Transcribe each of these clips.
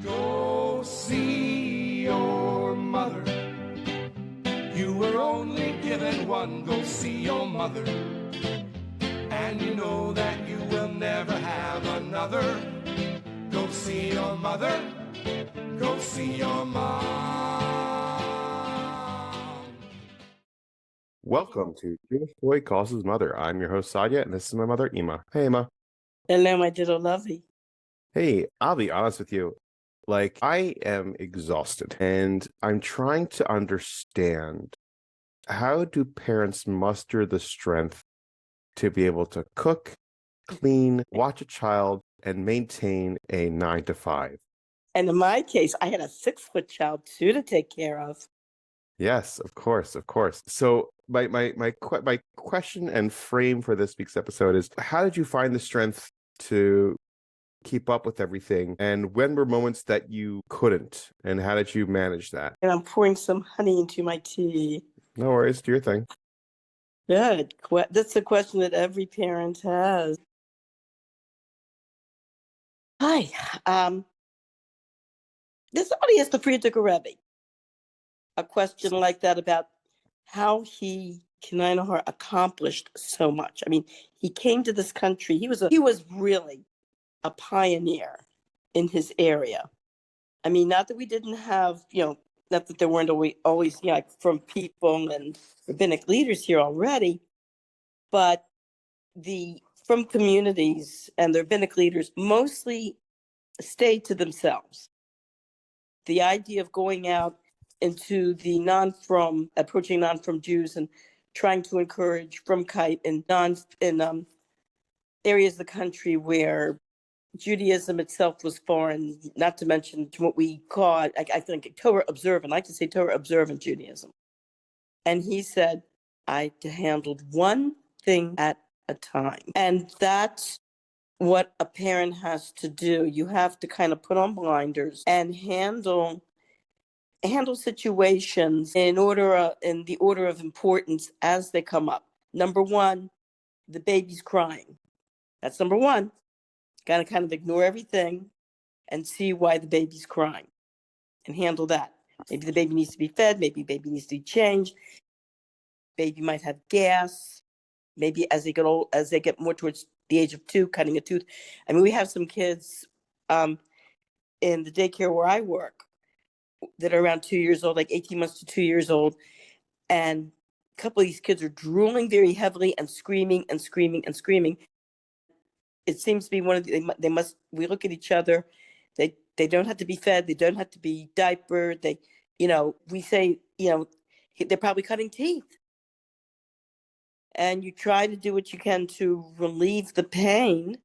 Go see your mother. You were only given one. Go see your mother. And you know that you will never have another. Go see your mother. Go see your mom. Welcome to Jewish Boy Calls His Mother. I'm your host, Sadia, and this is my mother, Ima. Hey, Ima. Hello, my little lovey. Hey, I'll be honest with you. I am exhausted, and I'm trying to understand, how do parents muster the strength to be able to cook, clean, watch a child, and maintain a 9 to 5? And in my case, I had a 6-foot child too to take care of. Yes, of course. So my question and frame for this week's episode is, how did you find the strength to keep up with everything? And when were moments that you couldn't? And how did you manage that? And I'm pouring some honey into my tea. No worries, do your thing. Good. That's a question that every parent has. Hi. Did somebody ask the Friedrich Rebbe a question like that about how he accomplished so much? I mean, he came to this country. He was really a pioneer in his area. I mean, not that we didn't have, not that there weren't always from people and rabbinic leaders here already, but from communities and the rabbinic leaders mostly stayed to themselves. The idea of going out into the approaching non-from Jews and trying to encourage fromkeit in areas of the country where Judaism itself was foreign, not to mention what we call, I think, Torah observant. I like to say Torah observant Judaism. And he said, I handled one thing at a time. And that's what a parent has to do. You have to kind of put on blinders and handle situations in the order of importance as they come up. Number one, the baby's crying. That's number one. Got to kind of ignore everything and see why the baby's crying and handle that. Maybe the baby needs to be fed. Maybe the baby needs to be changed. Baby might have gas. Maybe as they get more towards the age of 2, cutting a tooth. I mean, we have some kids in the daycare where I work that are around 2 years old, like 18 months to 2 years old. And a couple of these kids are drooling very heavily and screaming and screaming and screaming. It seems to be we look at each other. They don't have to be fed. They don't have to be diapered. We say, they're probably cutting teeth. And you try to do what you can to relieve the pain.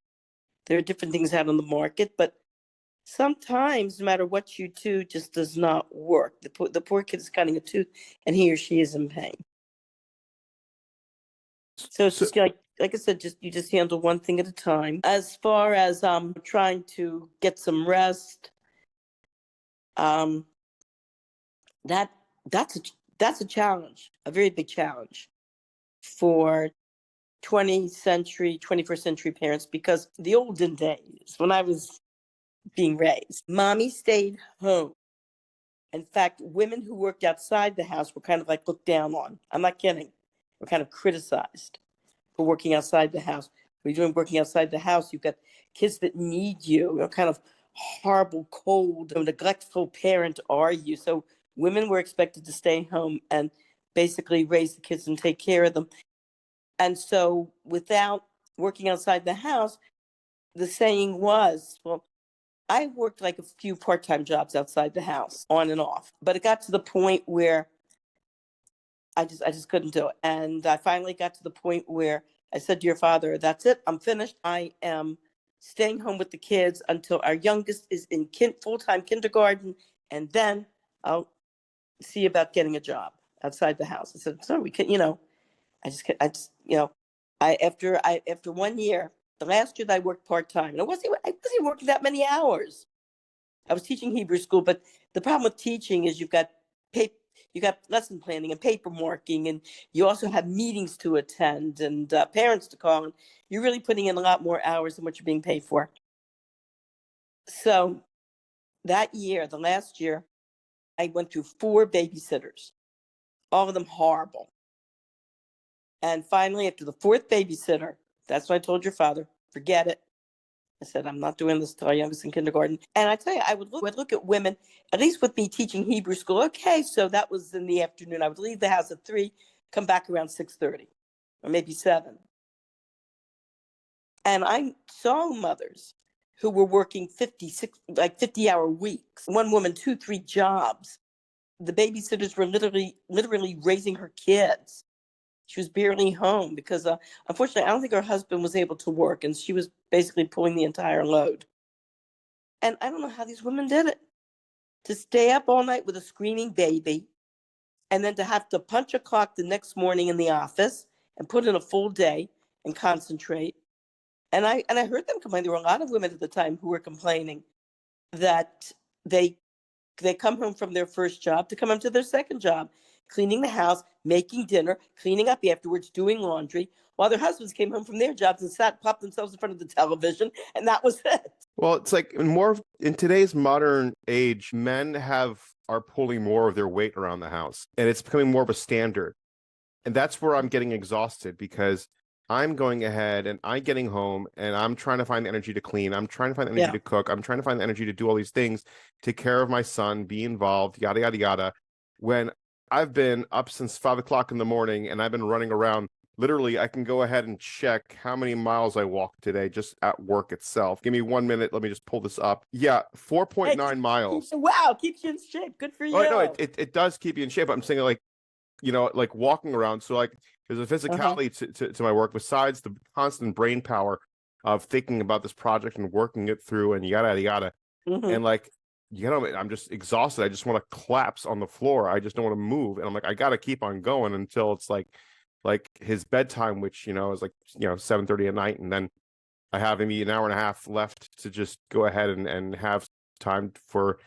There are different things out on the market, but sometimes no matter what you do, just does not work. The poor kid is cutting a tooth and he or she is in pain. So it's just like I said, you just handle one thing at a time. As far as trying to get some rest, that's a challenge, a very big challenge for 21st century parents, because the olden days when I was being raised, mommy stayed home. In fact, women who worked outside the house were kind of like looked down on. I'm not kidding. We're kind of criticized for working outside the house. When you're doing working outside the house, you've got kids that need you. Kind of horrible, cold, neglectful parent are you? So women were expected to stay home and basically raise the kids and take care of them. And so without working outside the house, the saying was, well, I worked like a few part-time jobs outside the house, on and off. But it got to the point where I just couldn't do it. And I finally got to the point where I said to your father, that's it, I'm finished. I am staying home with the kids until our youngest is in full-time kindergarten, and then I'll see about getting a job outside the house. I said, so we can, after 1 year, the last year that I worked part-time, and I wasn't working that many hours. I was teaching Hebrew school, but the problem with teaching is you've got lesson planning and paper marking, and you also have meetings to attend and parents to call, and you're really putting in a lot more hours than what you're being paid for. So That year, the last year, I went through 4 babysitters, all of them horrible. And finally, after the 4th babysitter, that's when I told your father, forget it. I said, I'm not doing this till our youngest in kindergarten. And I tell you, I would look at women, at least with me teaching Hebrew school. Okay, so that was in the afternoon. I would leave the house at 3, come back around 6:30 or maybe 7. And I saw mothers who were working 50-hour weeks. One woman, 2, 3 jobs. The babysitters were literally raising her kids. She was barely home because, unfortunately, I don't think her husband was able to work, and she was basically pulling the entire load. And I don't know how these women did it. To stay up all night with a screaming baby, and then to have to punch a clock the next morning in the office and put in a full day and concentrate. And I heard them complain. There were a lot of women at the time who were complaining that they come home from their first job to come home to their second job, cleaning the house, making dinner, cleaning up afterwards, doing laundry, while their husbands came home from their jobs and popped themselves in front of the television, and that was it. Well, it's like in today's modern age, men are pulling more of their weight around the house, and it's becoming more of a standard. And that's where I'm getting exhausted because I'm going ahead and I'm getting home and I'm trying to find the energy to clean. I'm trying to find the energy to cook. I'm trying to find the energy to do all these things, take care of my son, be involved, yada, yada, yada. When I've been up since 5 o'clock in the morning and I've been running around. Literally, I can go ahead and check how many miles I walked today just at work itself. Give me 1 minute. Let me just pull this up. Yeah, 4.9 miles. Wow, keeps you in shape. Good for you. Oh, no, it does keep you in shape. I'm saying like, like walking around. So like there's a physicality to my work besides the constant brain power of thinking about this project and working it through and yada, yada, yada. And like, I'm just exhausted. I just want to collapse on the floor. I just don't want to move. And I'm like, I got to keep on going until it's like his bedtime, which, is like, 7:30 at night. And then I have maybe an hour and a half left to just go ahead and have time for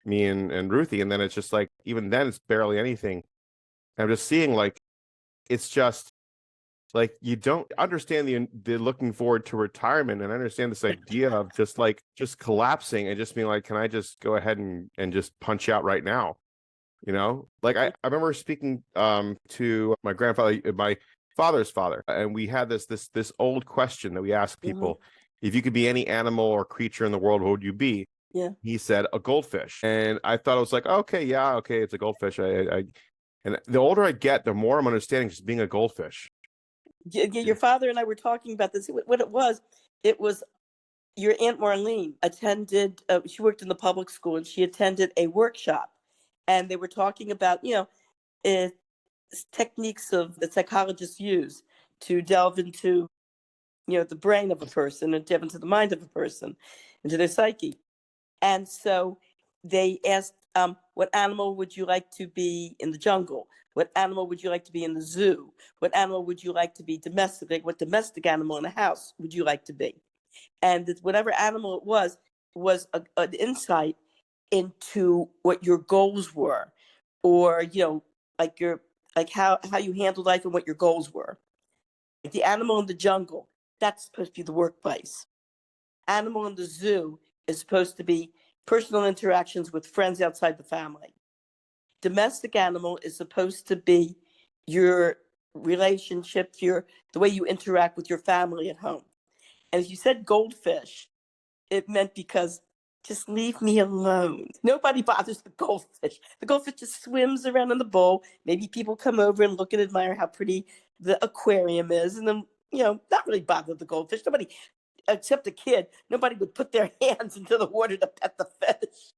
me and Ruthie. And then it's just like, even then it's barely anything. And I'm just seeing like, it's just like, you don't understand the looking forward to retirement. And I understand this idea of just collapsing and just being like, can I just go ahead and just punch out right now? Like I remember speaking to my grandfather, my father's father, and we had this old question that we asked people: if you could be any animal or creature in the world, what would you be? Yeah. He said a goldfish, and I thought it was like, okay, yeah, okay, it's a goldfish. And the older I get, the more I'm understanding just being a goldfish. Your father and I were talking about this. What it was your Aunt Marlene attended. She worked in the public school, and she attended a workshop. And they were talking about, techniques of the psychologists use to delve into, the brain of a person and delve into the mind of a person, into their psyche. And so they asked, what animal would you like to be in the jungle? What animal would you like to be in the zoo? What animal would you like to be domestic? Like, what domestic animal in the house would you like to be? And whatever animal it was an insight into what your goals were, or like how you handle life and what your goals were. Like the animal in the jungle, that's supposed to be the workplace. Animal in the zoo is supposed to be personal interactions with friends outside the family. Domestic animal is supposed to be your relationships, the way you interact with your family at home. And as you said, goldfish, it meant because just leave me alone. Nobody bothers the goldfish. The goldfish just swims around in the bowl. Maybe people come over and look and admire how pretty the aquarium is, and then, not really bother the goldfish. Nobody, except a kid, nobody would put their hands into the water to pet the fish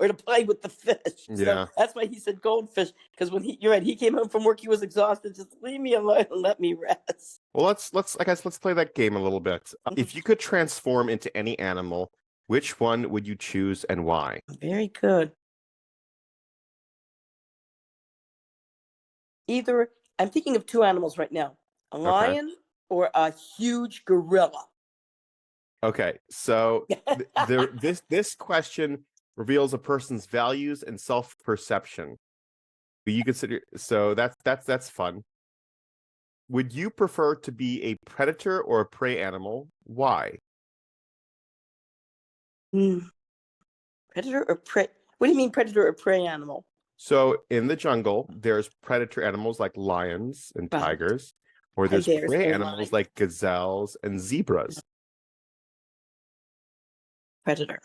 or to play with the fish. Yeah. So that's why he said goldfish, because you're right, he came home from work, he was exhausted. Just leave me alone and let me rest. Well, let's play that game a little bit. If you could transform into any animal, which one would you choose and why? Very good. Either, I'm thinking of 2 animals right now, a lion or a huge gorilla. Okay, so this question reveals a person's values and self-perception. You consider, so that's fun. Would you prefer to be a predator or a prey animal? Why? Predator or prey? What do you mean predator or prey animal? So in the jungle, there's predator animals like lions and Right. tigers, or And there's bears prey and animals lions. like gazelles and zebras. Predator.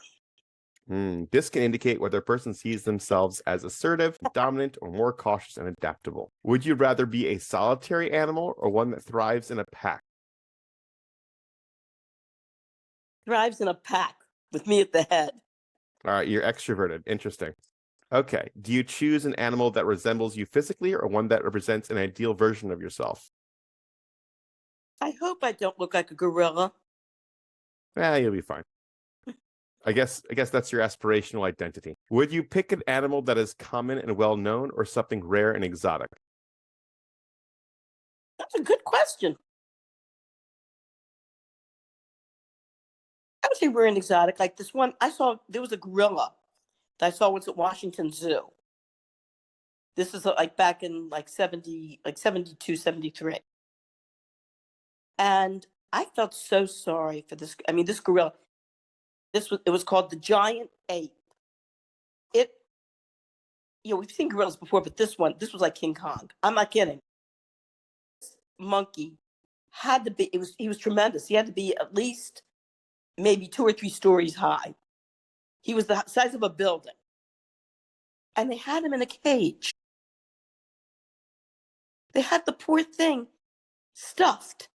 This can indicate whether a person sees themselves as assertive, dominant, or more cautious and adaptable. Would you rather be a solitary animal or one that thrives in a pack? Thrives in a pack with me at the head. All right, you're extroverted. Interesting. Okay. Do you choose an animal that resembles you physically or one that represents an ideal version of yourself? I hope I don't look like a gorilla. You'll be fine. I guess that's your aspirational identity. Would you pick an animal that is common and well known or something rare and exotic? That's a good question. I would say we're an exotic. Like this one, I saw there was a gorilla that I saw once at Washington Zoo. This is like back in like 70, like 72, 73. And I felt so sorry for this. I mean, this gorilla, it was called the giant ape. It, we've seen gorillas before, but this was like King Kong. I'm not kidding. This monkey had to be, he was tremendous. He had to be at least maybe 2 or 3 stories high. He was the size of a building. And they had him in a cage. They had the poor thing stuffed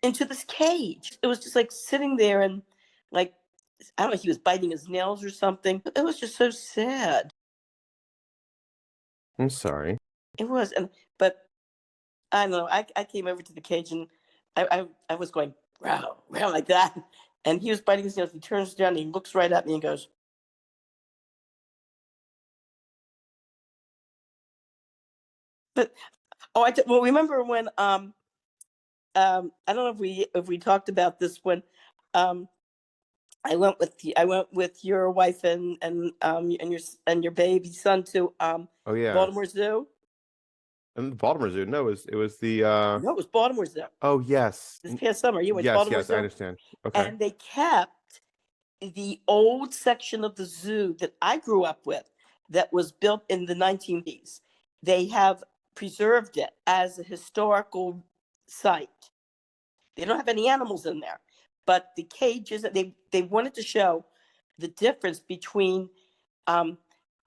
into this cage. It was just like sitting there and like, I don't know, he was biting his nails or something. It was just so sad. I'm sorry. It was, but I don't know. I came over to the cage and I was going row row like that, and he was biting his nails. He turns down and he looks right at me and goes, "But well, remember when I don't know if we talked about this when um I went with your wife and your baby son to Oh yeah. Baltimore Zoo. And the Baltimore Zoo. No, it was the No, it was Baltimore Zoo oh yes. this past summer. You went to Yes, Baltimore yes, I Zoo, understand. Okay. and they kept the old section of the zoo that I grew up with, that was built in the 1980s. They have preserved it as a historical site. They don't have any animals in there, but the cages, they wanted to show the difference between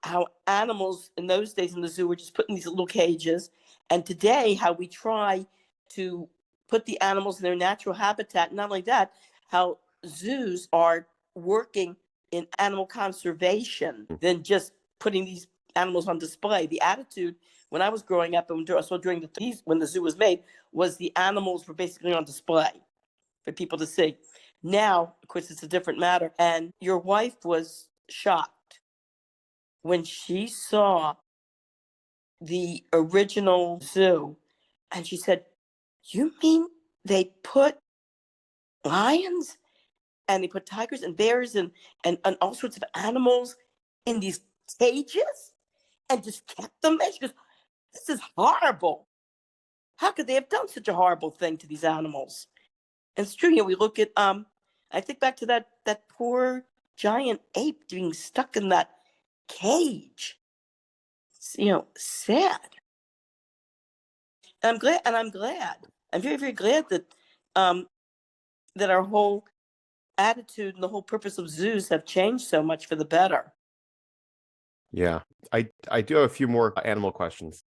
how animals in those days in the zoo were just put in these little cages, and today how we try to put the animals in their natural habitat. Not only that, how zoos are working in animal conservation than just putting these animals on display. The attitude when I was growing up and also during the 30s when the zoo was made was the animals were basically on display for people to see. Now, of course, it's a different matter. And your wife was shocked when she saw the original zoo, and she said, "You mean they put lions and they put tigers and bears and all sorts of animals in these cages and just kept them there?" She goes, "This is horrible. How could they have done such a horrible thing to these animals?" And it's true. We look at I think back to that poor giant ape being stuck in that cage. It's, sad. And I'm glad. I'm very, very glad that um that our whole attitude and the whole purpose of zoos have changed so much for the better. Yeah. I do have a few more animal questions.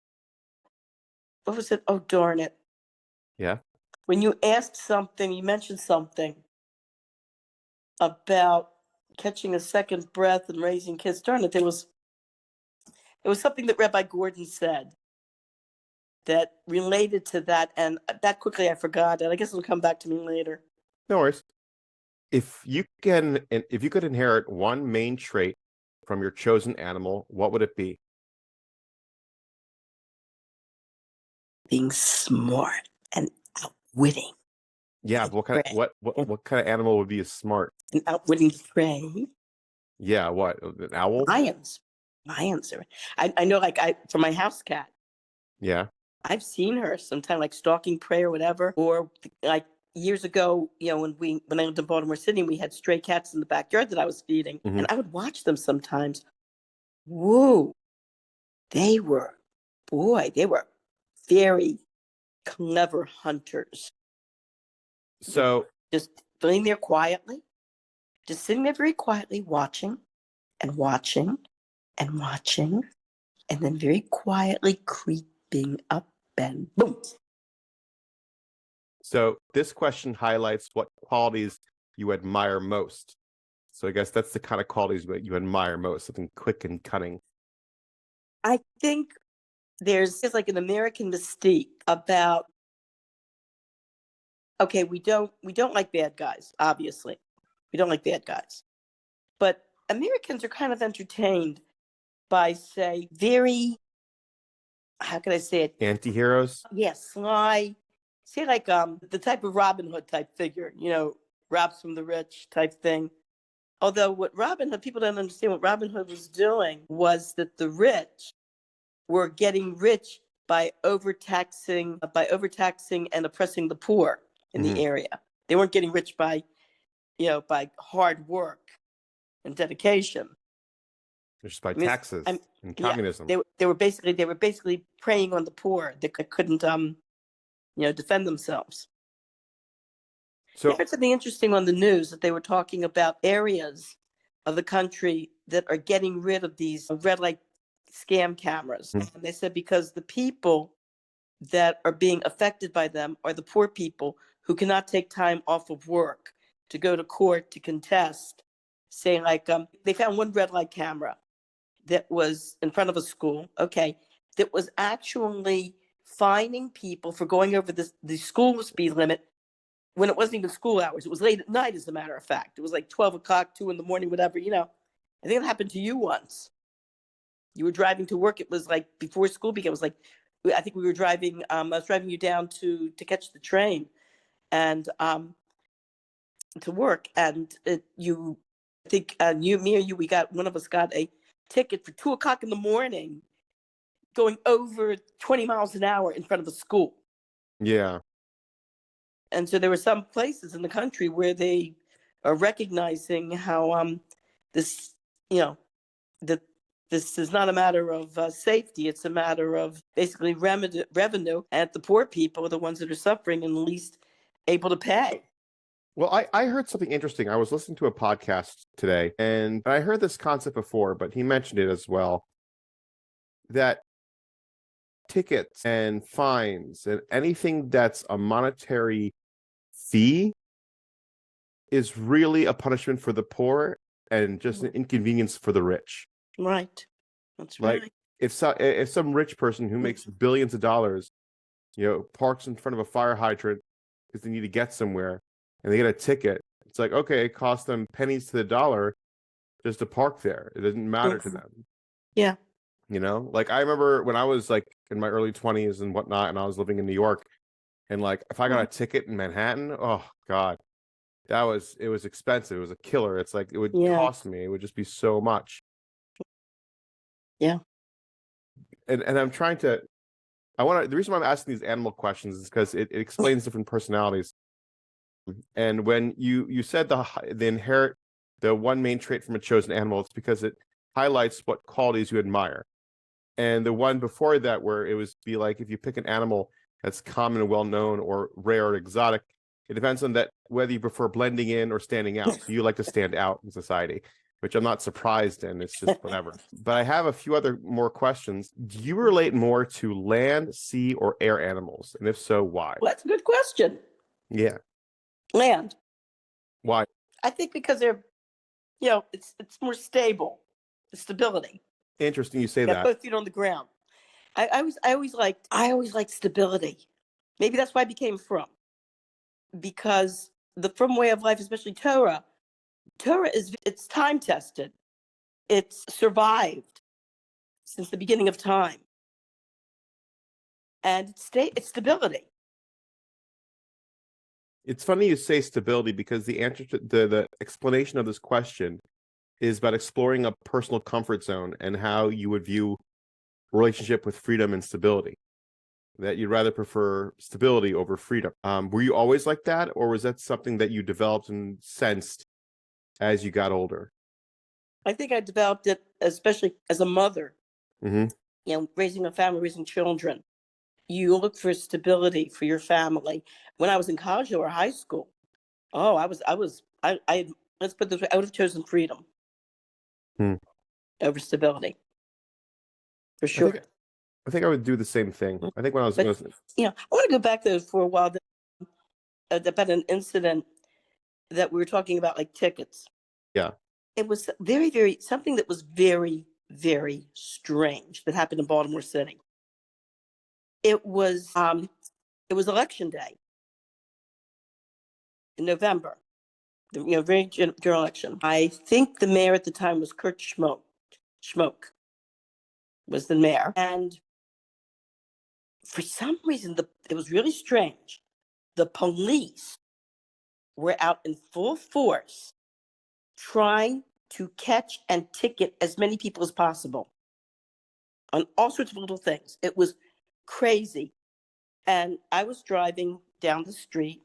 What was it? Oh, darn it. Yeah. When you mentioned something about catching a second breath and raising kids. Darn it, it was something that Rabbi Gordon said that related to that, and that quickly I forgot it. I guess it'll come back to me later. No worries. If you could inherit one main trait from your chosen animal, what would it be? Being smart and outwitting. Yeah, Like but what kind of animal would be smart? and outwitting the prey. Yeah, what? An owl? Lions. Lions are. I know, like for my house cat, Yeah. I've seen her sometimes like stalking prey or whatever, or like years ago, when I lived in Baltimore City, we had stray cats in the backyard that I was feeding, Mhm. and I would watch them sometimes. Whoa, they were, they were very clever hunters. So Just sitting there quietly, just sitting there very quietly, watching and watching and watching, and then very quietly creeping up and boom. So this question highlights what qualities you admire most. So I guess that's the kind of qualities that you admire most, something quick and cunning. I think there's like an American mystique about, okay, we don't like bad guys, obviously. We don't like bad guys. But Americans are kind of entertained by, say, very, how can I say it? Anti-heroes? Yes, sly, say like the type of Robin Hood type figure, robs from the rich type thing. Although what Robin Hood, people don't understand what Robin Hood was doing was that the rich were getting rich by overtaxing and oppressing the poor in the Mhm. area. They weren't getting rich by hard work and dedication. Just by I mean, taxes and yeah, communism. they were basically preying on the poor that couldn't defend themselves. I So heard something interesting on the news that they were talking about areas of the country that are getting rid of these red light scam cameras. Mhm. And they said because the people that are being affected by them are the poor people who cannot take time off of work to go to court to contest. Say, like, they found one red light camera that was in front of a school, okay, that was actually fining people for going over the school speed limit when it wasn't even school hours. It was late at night, as a matter of fact. It was like 12 o'clock, 2 in the morning, whatever. I think it happened to you once. You were driving to work. It was like before school began. It was like, I think we were driving, I was driving you down to catch the train and to work. And I think me or you, one of us got a ticket for 2 o'clock in the morning going over 20 miles an hour in front of a school. yeah. And so there were some places in the country where they are recognizing how this, that this is not a matter of safety. It's a matter of basically revenue, and the poor people are the ones that are suffering and least able to pay. Well, I heard something interesting. I was listening to a podcast today, and I heard this concept before, but he mentioned it as well, that tickets and fines and anything that's a monetary fee is really a punishment for the poor and just an inconvenience for the rich. Right. That's Like right. if some rich person who makes billions of dollars, parks in front of a fire hydrant because they need to get somewhere and they get a ticket, it's like, okay, it costs them pennies to the dollar just to park there. It doesn't matter to them. Yeah. Like I remember when I was like in my early 20s and whatnot, and I was living in New York, and like if I got a ticket in Manhattan, oh God, it was expensive. It was a killer. It's like it would Yeah. cost me. It would just be so much. Yeah. And the reason why I'm asking these animal questions is because it explains different personalities. And when you said the one main trait from a chosen animal, it's because it highlights what qualities you admire. And the one before that, where it was be like, if you pick an animal that's common and well known or rare or exotic, it depends on that whether you prefer blending in or standing out. So you like to stand out in society, which I'm not surprised in. It's just whatever. But I have a few other more questions. Do you relate more to land, sea, or air animals? And if so, why? Well, that's a good question. Yeah. Land. Why? I think because they're, it's more stable, the stability. Interesting you say Got that. both feet on the ground. I always liked stability. Maybe that's why I became frum. Because the frum way of life, especially Torah it's time tested. It's survived since the beginning of time. And it's stability. It's funny you say stability because the answer to the explanation of this question is about exploring a personal comfort zone and how you would view relationship with freedom and stability. that you'd rather prefer stability over freedom. Were you always like that, or was that something that you developed and sensed as you got older? I think I developed it, especially as a mother, Mm-hmm. raising a family, raising children. You look for stability for your family. When I was in college or high school, let's put it this way, I would have chosen freedom over stability, for I sure. think I would do the same thing. I think when I was, But, I want to go back there for a while about an incident that we were talking about, like tickets. yeah. It was very, very, something that was very, very strange that happened in Baltimore City. It was election day in November, very general election. I think the mayor at the time was Kurt Schmoke was the mayor. And for some reason, it was really strange. The police were out in full force trying to catch and ticket as many people as possible on all sorts of little things. It was crazy. And I was driving down the street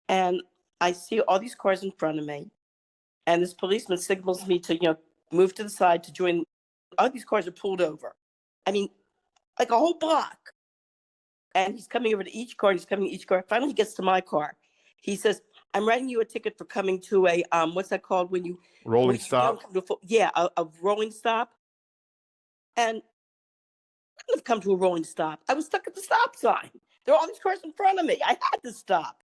and I see all these cars in front of me. And this policeman signals me to, move to the side to join. All these cars are pulled over. I mean, like a whole block. And he's coming over to each car, and he's coming to each car. Finally, he gets to my car. He says, I'm writing you a ticket for coming to a, what's that called when you... Rolling stop? A rolling stop. And I couldn't have come to a rolling stop. I was stuck at the stop sign. There were all these cars in front of me. I had to stop.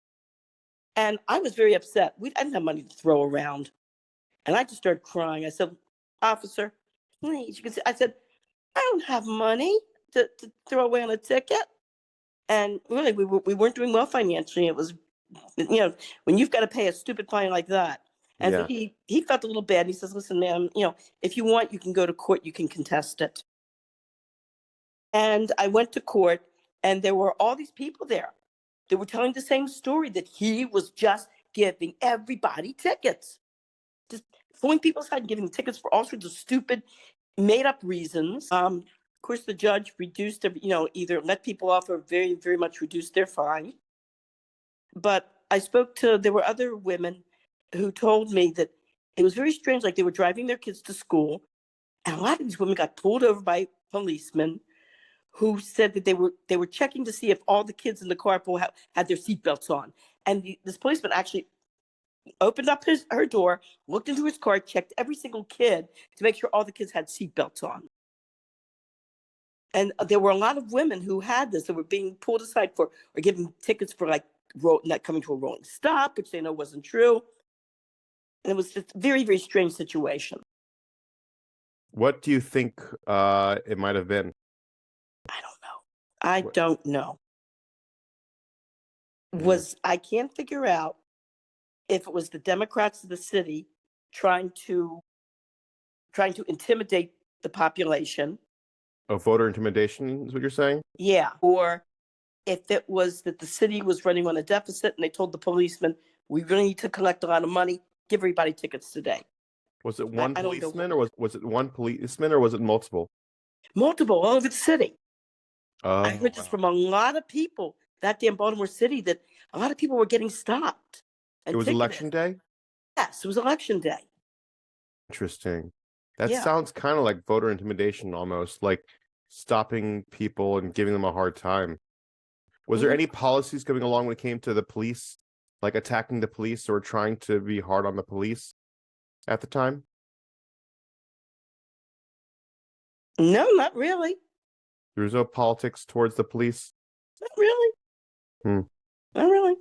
And I was very upset. I didn't have money to throw around. And I just started crying. I said, officer, please. You can see, I said, I don't have money to throw away on a ticket. And really, we weren't doing well financially. It was, when you've got to pay a stupid fine like that. And so he felt a little bad. He says, listen, ma'am, if you want, you can go to court. You can contest it. And I went to court, and there were all these people there. They were telling the same story, that he was just giving everybody tickets. Just pulling people aside and giving tickets for all sorts of stupid, made-up reasons. Of course, the judge reduced, either let people off or very, very much reduced their fine. But there were other women who told me that it was very strange, like they were driving their kids to school, and a lot of these women got pulled over by policemen who said that they were checking to see if all the kids in the carpool had their seatbelts on. And this policeman actually opened up her door, looked into his car, checked every single kid to make sure all the kids had seatbelts on. And there were a lot of women who had this, that were being pulled aside or given tickets for not coming to a rolling stop, which they know wasn't true. And it was just a very, very strange situation. What do you think it might have been? I don't know. I can't figure out if it was the Democrats of the city trying to intimidate the population. Oh, voter intimidation is what you're saying? Yeah. Or if it was that the city was running on a deficit and they told the policemen, we really need to collect a lot of money, give everybody tickets today. Was it one policeman, or was it one policeman, or was it multiple? Multiple, all over the city. Oh, I heard this from a lot of people that day in Baltimore City, that a lot of people were getting stopped. It was election day? Yes, it was election day. Interesting. That sounds kind of like voter intimidation, almost like stopping people and giving them a hard time. Was there any policies coming along when it came to the police, like attacking the police or trying to be hard on the police at the time? No, not really. There was no politics towards the police? Not really. Not really.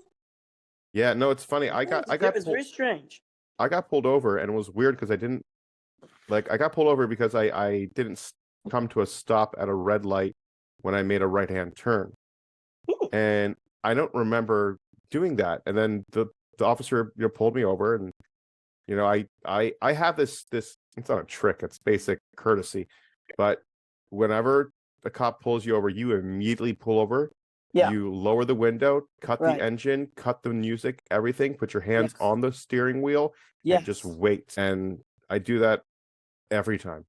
Yeah, no, it's funny. It was very strange. I got pulled over, and it was weird because I got pulled over because I didn't come to a stop at a red light when I made a right-hand turn. And I don't remember doing that. And then the officer pulled me over, and I have this it's not a trick, it's basic courtesy. But whenever the cop pulls you over, you immediately pull over. Yeah. You lower the window, cut the engine, cut the music, everything, put your hands on the steering wheel, and just wait. And I do that every time.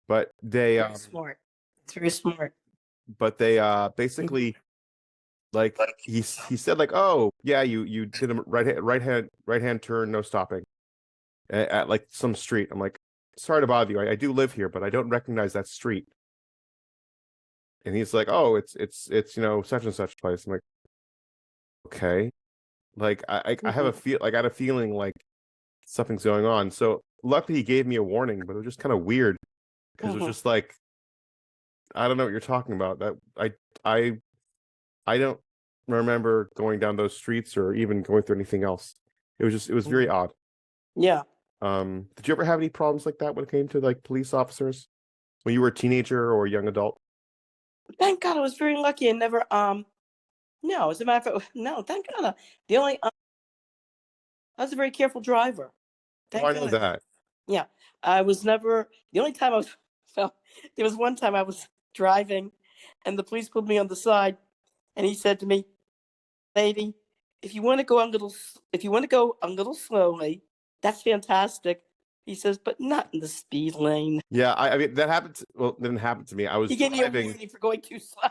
But they smart. It's very smart. but they basically like he said like, oh yeah, you did a right hand turn, no stopping at like some street. I'm like, sorry to bother you. I do live here, but I don't recognize that street. And he's like, oh, it's such and such place. I'm like, okay. Like I have I got a feeling like something's going on. So luckily he gave me a warning, but it was just kind of weird because it was just like, I don't know what you're talking about. That I don't remember going down those streets or even going through anything else. It was very odd. Yeah. Did you ever have any problems like that when it came to like police officers when you were a teenager or a young adult? Thank God I was very lucky. I never no, as a matter of fact, no, thank God. The only I was a very careful driver. Oh, I know God. that. Yeah. I was never the only time I was well, there was one time I was driving and the police pulled me on the side and he said to me, "Lady, if you want to go a little slowly, that's fantastic." He says, "But not in the speed lane." Yeah, I mean that happened. Well, it didn't happen to me. I was He gave me a driving. warning for going too slow.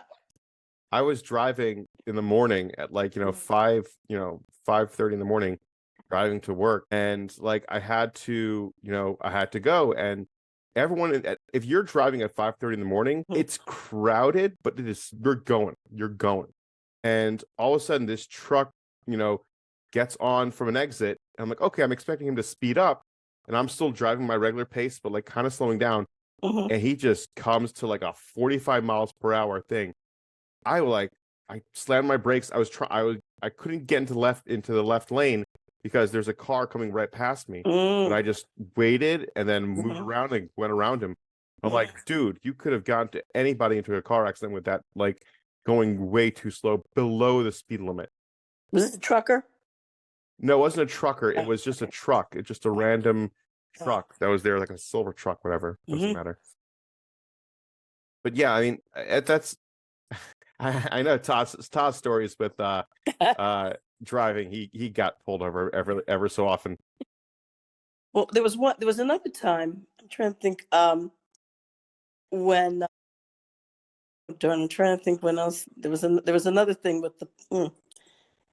I was driving in the morning at like 5:30 in the morning, driving to work, and like I had to go, and everyone. If you're driving at 5:30 in the morning, it's crowded, but you're going, and all of a sudden this truck, gets on from an exit. And I'm like, okay, I'm expecting him to speed up, and I'm still driving my regular pace, but like kind of slowing down. And he just comes to like a 45 miles per hour thing. I slammed my brakes. I couldn't get into the left lane because there's a car coming right past me. But I just waited and then moved around and went around him. I'm like, dude, you could have gotten to anybody into a car accident with that, like going way too slow, below the speed limit. Was it a trucker? No, it wasn't a trucker. It was just a truck. It's just a random truck that was there, like a silver truck, whatever. Doesn't matter. But yeah, I mean, that's. I know Todd's stories with driving. He got pulled over ever so often. Well, there was another time. I'm trying to think. When I'm trying to think when else there was another thing with the.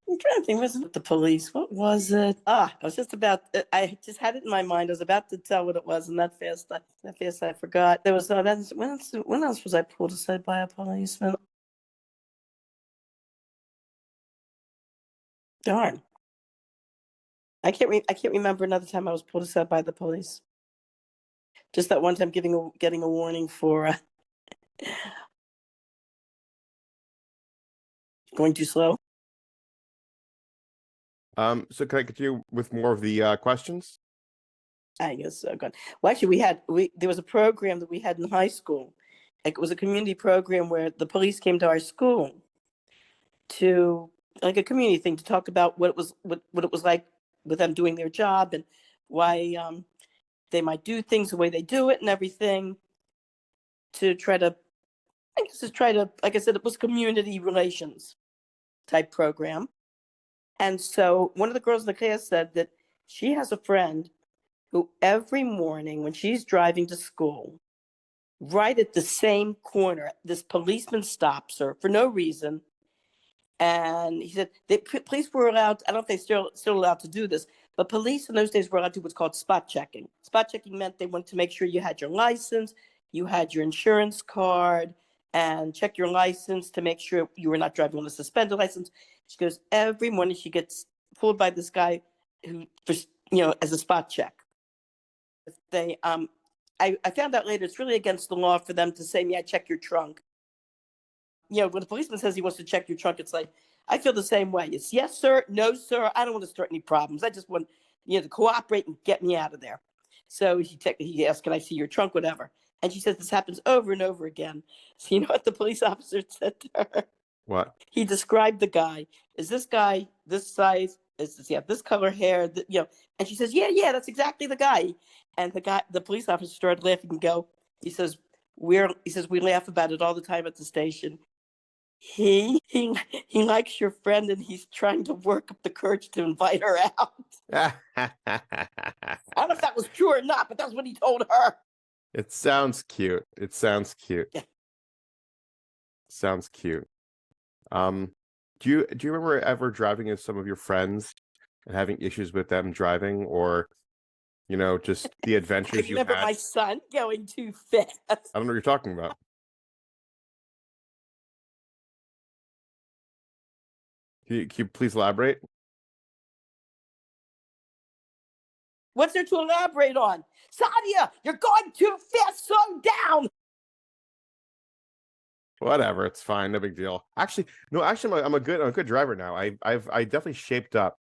I'm trying to think. Was it with the police? What was it? I was just about. I just had it in my mind. I was about to tell what it was, and that fast I forgot. There was when else was I pulled aside by a policeman? Darn. I can't remember another time I was pulled aside by the police. Just that one time getting a warning for going too slow. So can I continue with more of the questions? I guess so. Good. Well, actually, there was a program that we had in high school. Like, it was a community program where the police came to our school to like a community thing to talk about what it was like with them doing their job and why they might do things the way they do it and everything to try to like I said, it was community relations type program. And so one of the girls in the class said that she has a friend who every morning when she's driving to school, right at the same corner, this policeman stops her for no reason. And he said, police were allowed, I don't know if they still allowed to do this, but police in those days were allowed to do what's called spot checking. Spot checking meant they wanted to make sure you had your license, you had your insurance card, and check your license to make sure you were not driving on a suspended license. She goes, every morning she gets pulled by this guy who, as a spot check. I found out later it's really against the law for them to say, "Yeah, check your trunk." When the policeman says he wants to check your trunk, it's like, I feel the same way. It's yes, sir, no, sir. I don't want to start any problems. I just want to cooperate and get me out of there. So he asked, "Can I see your trunk?" Whatever. And she says this happens over and over again. So you know what the police officer said to her? What? He described the guy. Is this guy this size? Is this this color hair? And she says, yeah, that's exactly the guy. And the police officer started laughing and he says, we laugh about it all the time at the station. He likes your friend and he's trying to work up the courage to invite her out. I don't know if that was true or not, but that's what he told her. It sounds cute. Yeah. Sounds cute. Do you remember ever driving with some of your friends and having issues with them driving, or just the I adventures you remember had? my son going too fast. I don't know what you're talking about. Can you please elaborate? What's there to elaborate on? Sadia, you're going too fast. Slow down. Whatever, it's fine, no big deal. Actually, no, actually, I'm a good driver now. I definitely shaped up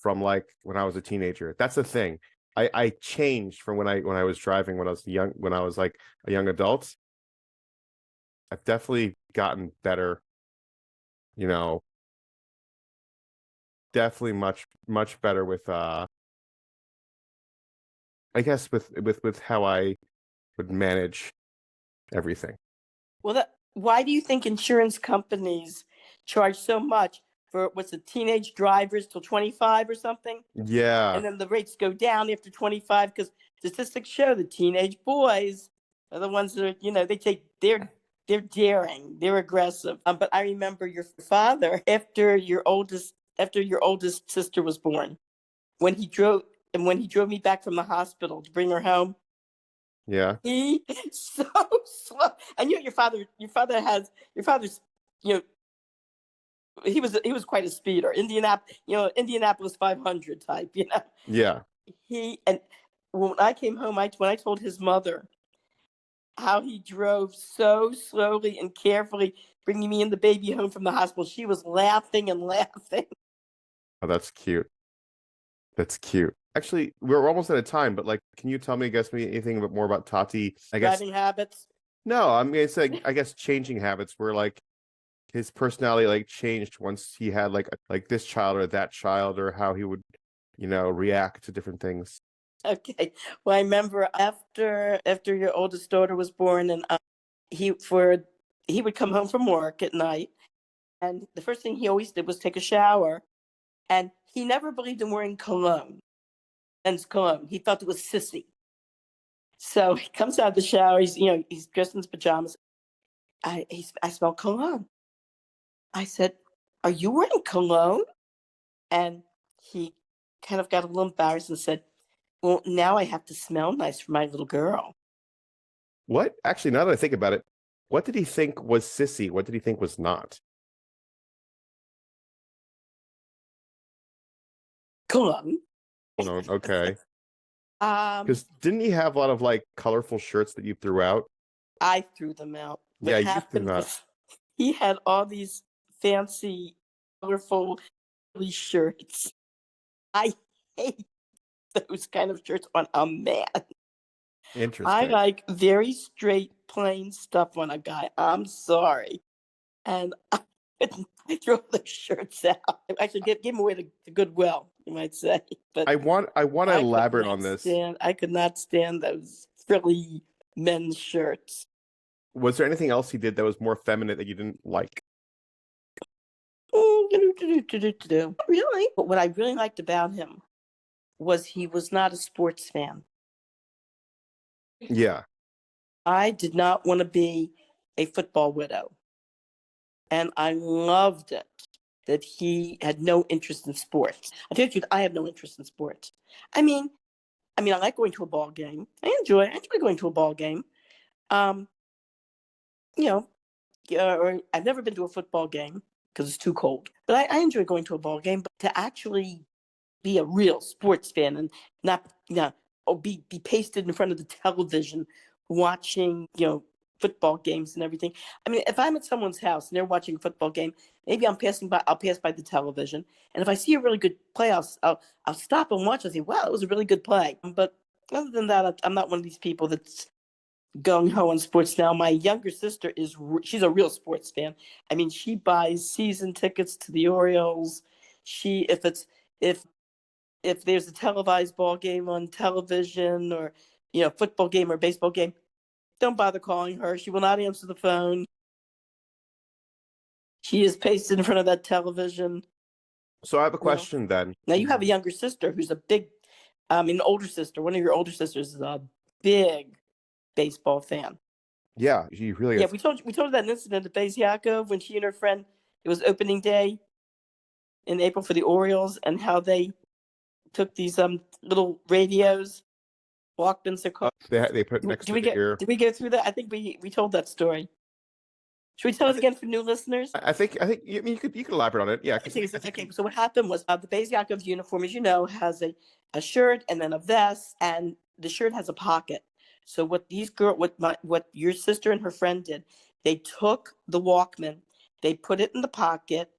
from like when I was a teenager. That's the thing. I changed from when I was driving when I was young, when I was like a young adult. I've definitely gotten better, you know, definitely much better with I guess with how I would manage everything. Well, why do you think insurance companies charge so much for what's the teenage drivers till 25 or something? Yeah. And then the rates go down after 25 because statistics show the teenage boys are the ones that are, they're daring, they're aggressive. But I remember your father after your oldest sister was born, when he drove me back from the hospital to bring her home. Yeah. He so slow. And your father's, you know, he was quite a speeder. Indianapolis 500 type. Yeah. And when I came home, when I told his mother how he drove so slowly and carefully, bringing me and the baby home from the hospital, she was laughing and laughing. Oh, that's cute. That's cute. Actually, we're almost out of time, but like, can you tell me, I guess, anything more about Tati? I guess Driving habits. no. I'm gonna say, I guess, changing habits where like his personality like changed once he had like this child or that child, or how he would, react to different things. Okay. Well, I remember after your oldest daughter was born, and he would come home from work at night, and the first thing he always did was take a shower, and he never believed in wearing cologne. Men's cologne. He felt it was sissy. So he comes out of the shower. He's dressed in his pajamas. I smell cologne. I said, "Are you wearing cologne?" And he kind of got a little embarrassed and said, "Well, now I have to smell nice for my little girl." What? Actually, now that I think about it, what did he think was sissy? What did he think was not? Cologne. No, okay. Um, Because didn't he have a lot of like colorful shirts that you threw out? I threw them out. What Yeah, you threw happened them out. was he had all these fancy, colorful shirts. I hate those kind of shirts on a man. I Interesting. like very straight, plain stuff on a guy. I'm sorry. And I throw those shirts out. I actually gave them away to Goodwill, you might say. But I want to I could elaborate not on this. stand. I could not stand those frilly men's shirts. Was there anything else he did that was more feminine that you didn't like? Really? But what I really liked about him was he was not a sports fan. Yeah. I did not want to be a football widow. And I loved it that he had no interest in sports. I tell you the truth, I have no interest in sports. I mean, I like going to a ball game. I enjoy going to a ball game. Um, you know, or I've never been to a football game because it's too cold. But I enjoy going to a ball game. But to actually be a real sports fan and not, or be pasted in front of the television watching, football games and everything. I mean, if I'm at someone's house and they're watching a football game, maybe I'll pass by the television. And if I see a really good play, I'll stop and watch and say, wow, it was a really good play. But other than that, I'm not one of these people that's gung ho on sports now. My younger sister she's a real sports fan. I mean, she buys season tickets to the Orioles. She, if there's a televised ball game on television, or football game or baseball game, don't bother calling her. She will not answer the phone. She is pasted in front of that television. So I have a You know. question then. Now you have a younger sister who's an older sister. One of your older sisters is a big baseball fan. Yeah, she really Yeah, is. we told her that incident at Beis Yaakov when she and her friend, it was opening day in April for the Orioles, and how they took these little radios, Walkmans they're called. They put it next to the ear. Did we go through that? I think we told that story. Should we tell I it think again for new listeners? I think you, I mean, you could elaborate on it. Yeah, because Okay, so what happened was the Beis Yaakov's uniform, as you know, has a shirt and then a vest, and the shirt has a pocket. So what your sister and her friend did, they took the Walkman, they put it in the pocket,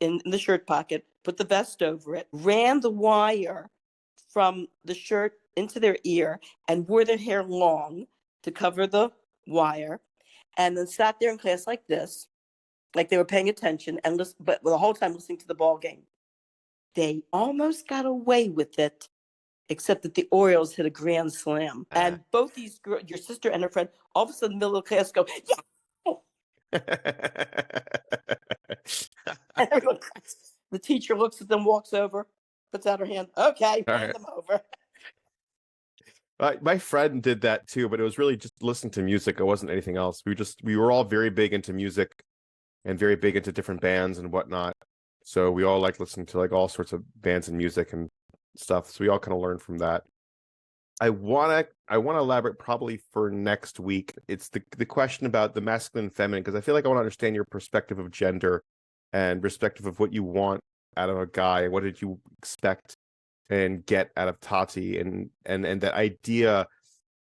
in the shirt pocket, put the vest over it, ran the wire from the shirt into their ear, and wore their hair long to cover the wire, and then sat there in class like this, like they were paying attention, and but the whole time listening to the ball game. They almost got away with it, except that the Orioles hit a grand slam, and both these girls, your sister and her friend, all of a sudden, in the middle of class, go, "Yeah!" And everyone cries. The teacher looks at them, walks over, puts out her hand. Okay, All hand right. them over. My friend did that too, but it was really just listening to music. It wasn't anything else. We were all very big into music and very big into different bands and whatnot. So we all like listening to like all sorts of bands and music and stuff. So we all kind of learned from that. I wanna elaborate probably for next week. It's the question about the masculine and feminine, because I feel like I want to understand your perspective of gender and perspective of what you want out of a guy. What did you expect and get out of Tati, and that idea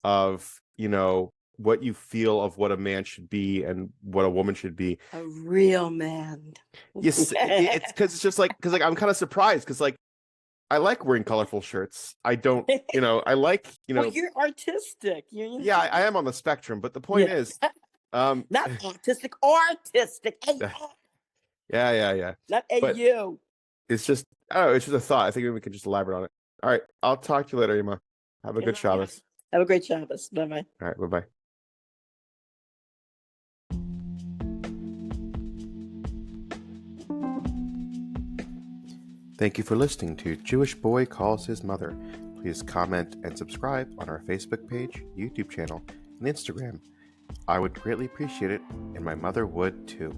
of, you know, what you feel of what a man should be and what a woman should be. A real man. Yes, it's because it's just like, because like I'm kind of surprised because like I like wearing colorful shirts. I don't, you know, I like, you know. Well, you're artistic. Yeah, I am on the spectrum, but the point is, not autistic, artistic. yeah. Not But AU. it's just, I don't know, it's just a thought. I think we can just elaborate on it. All right, I'll talk to you later, Emma. Have a good Shabbos. Have a great Shabbos. Bye-bye. All right, bye-bye. Thank you for listening to Jewish Boy Calls His Mother. Please comment and subscribe on our Facebook page, YouTube channel, and Instagram. I would greatly appreciate it, and my mother would too.